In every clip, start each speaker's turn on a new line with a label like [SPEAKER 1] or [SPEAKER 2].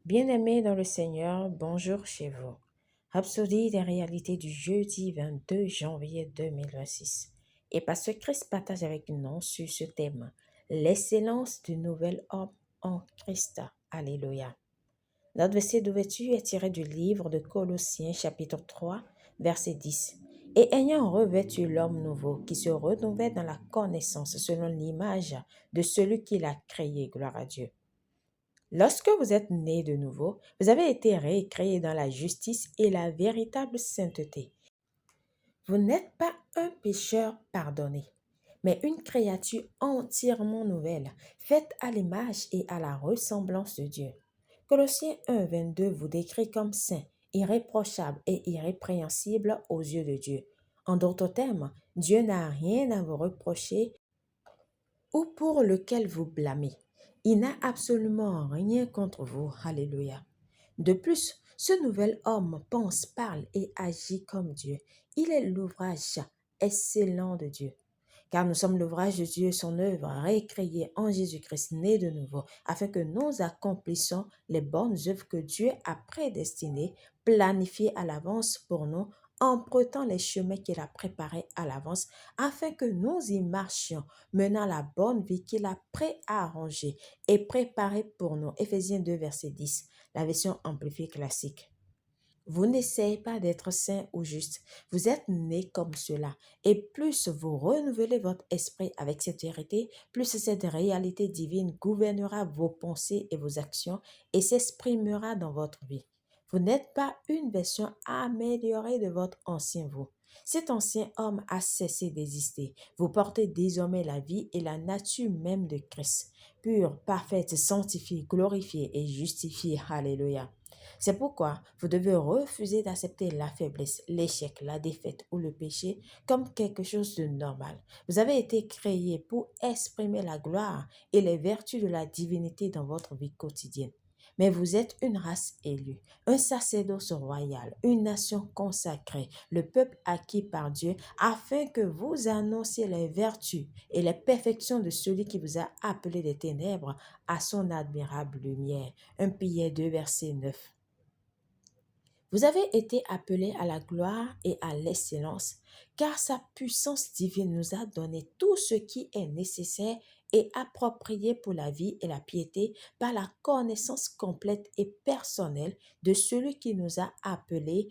[SPEAKER 1] Bien-aimés dans le Seigneur, bonjour chez vous. Rhapsodie des réalités du jeudi 22 janvier 2026. Et Pasteur Christ partage avec nous sur ce thème, l'excellence du nouvel homme en Christ. Alléluia. Notre verset d'ouverture est tiré du livre de Colossiens chapitre 3, verset 10. Et ayant revêtu l'homme nouveau qui se renouvelle dans la connaissance selon l'image de celui qui l'a créé, gloire à Dieu. Lorsque vous êtes né de nouveau, vous avez été récréé dans la justice et la véritable sainteté. Vous n'êtes pas un pécheur pardonné, mais une créature entièrement nouvelle, faite à l'image et à la ressemblance de Dieu. Colossiens 1, 22 vous décrit comme saint, irréprochable et irrépréhensible aux yeux de Dieu. En d'autres termes, Dieu n'a rien à vous reprocher ou pour lequel vous blâmez. Il n'a absolument rien contre vous. Alléluia. De plus, ce nouvel homme pense, parle et agit comme Dieu. Il est l'ouvrage excellent de Dieu. Car nous sommes l'ouvrage de Dieu, son œuvre récréée en Jésus-Christ, né de nouveau, afin que nous accomplissions les bonnes œuvres que Dieu a prédestinées, planifiées à l'avance pour nous, empruntant les chemins qu'il a préparés à l'avance, afin que nous y marchions, menant la bonne vie qu'il a préarrangée et préparée pour nous. Éphésiens 2, verset 10, la version amplifiée classique. Vous n'essayez pas d'être saint ou juste. Vous êtes né comme cela. Et plus vous renouvelez votre esprit avec cette vérité, plus cette réalité divine gouvernera vos pensées et vos actions et s'exprimera dans votre vie. Vous n'êtes pas une version améliorée de votre ancien vous. Cet ancien homme a cessé d'exister. Vous portez désormais la vie et la nature même de Christ, pure, parfaite, sanctifiée, glorifiée et justifiée. Alléluia. C'est pourquoi vous devez refuser d'accepter la faiblesse, l'échec, la défaite ou le péché comme quelque chose de normal. Vous avez été créé pour exprimer la gloire et les vertus de la divinité dans votre vie quotidienne. Mais vous êtes une race élue, un sacerdoce royal, une nation consacrée, le peuple acquis par Dieu, afin que vous annonciez les vertus et les perfections de celui qui vous a appelé des ténèbres à son admirable lumière. 1 Pierre 2, verset 9. Vous avez été appelés à la gloire et à l'excellence, car sa puissance divine nous a donné tout ce qui est nécessaire et approprié pour la vie et la piété par la connaissance complète et personnelle de celui qui nous a appelés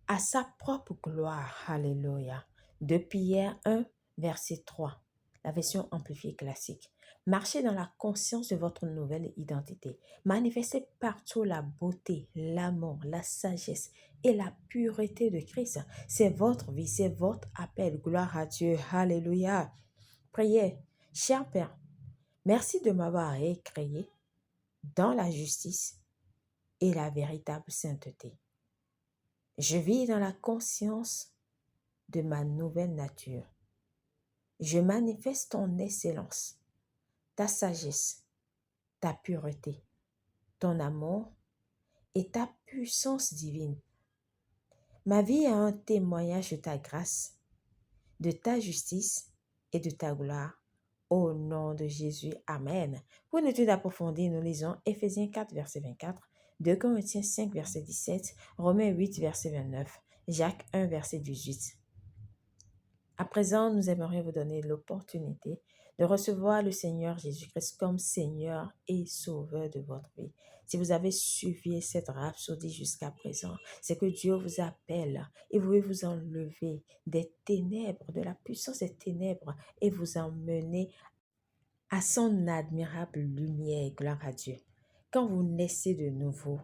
[SPEAKER 1] à sa propre gloire. Alléluia. De Pierre 1, verset 3, la version amplifiée classique. Marchez dans la conscience de votre nouvelle identité. Manifestez partout la beauté, l'amour, la sagesse et la pureté de Christ. C'est votre vie, c'est votre appel. Gloire à Dieu. Alléluia. Priez. Cher Père, merci de m'avoir récréé dans la justice et la véritable sainteté. Je vis dans la conscience de ma nouvelle nature. Je manifeste ton excellence, ta sagesse, ta pureté, ton amour et ta puissance divine. Ma vie est un témoignage de ta grâce, de ta justice et de ta gloire. Au nom de Jésus, Amen. Pour une étude approfondie, nous lisons Éphésiens 4, verset 24, 2 Corinthiens 5, verset 17, Romains 8, verset 29, Jacques 1, verset 18. À présent, nous aimerions vous donner l'opportunité de recevoir le Seigneur Jésus-Christ comme Seigneur et Sauveur de votre vie. Si vous avez suivi cette rhapsodie jusqu'à présent, c'est que Dieu vous appelle et vous vous enlever des ténèbres, de la puissance des ténèbres et vous emmener à son admirable lumière. Gloire à Dieu. Quand vous naissez de nouveau,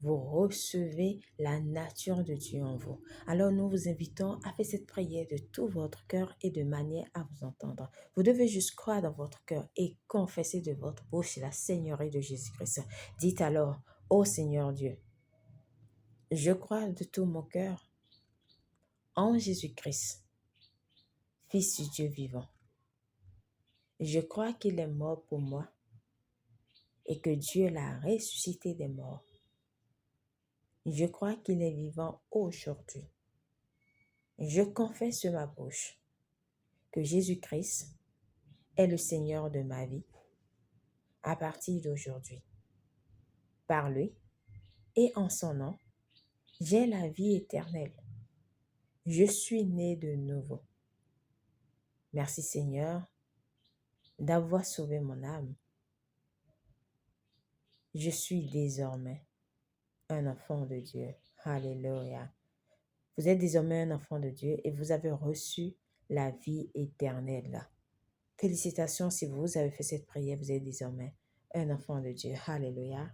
[SPEAKER 1] vous recevez la nature de Dieu en vous. Alors nous vous invitons à faire cette prière de tout votre cœur et de manière à vous entendre. Vous devez juste croire dans votre cœur et confesser de votre bouche la Seigneurie de Jésus-Christ. Dites alors, ô Seigneur Dieu, je crois de tout mon cœur en Jésus-Christ, Fils du Dieu vivant. Je crois qu'il est mort pour moi et que Dieu l'a ressuscité des morts. Je crois qu'il est vivant aujourd'hui. Je confesse de ma bouche que Jésus-Christ est le Seigneur de ma vie à partir d'aujourd'hui. par lui et en son nom, j'ai la vie éternelle. Je suis né de nouveau. Merci Seigneur d'avoir sauvé mon âme. Je suis désormais un enfant de Dieu. Alléluia. Vous êtes désormais un enfant de Dieu et vous avez reçu la vie éternelle. Félicitations si vous avez fait cette prière, vous êtes désormais un enfant de Dieu. Alléluia.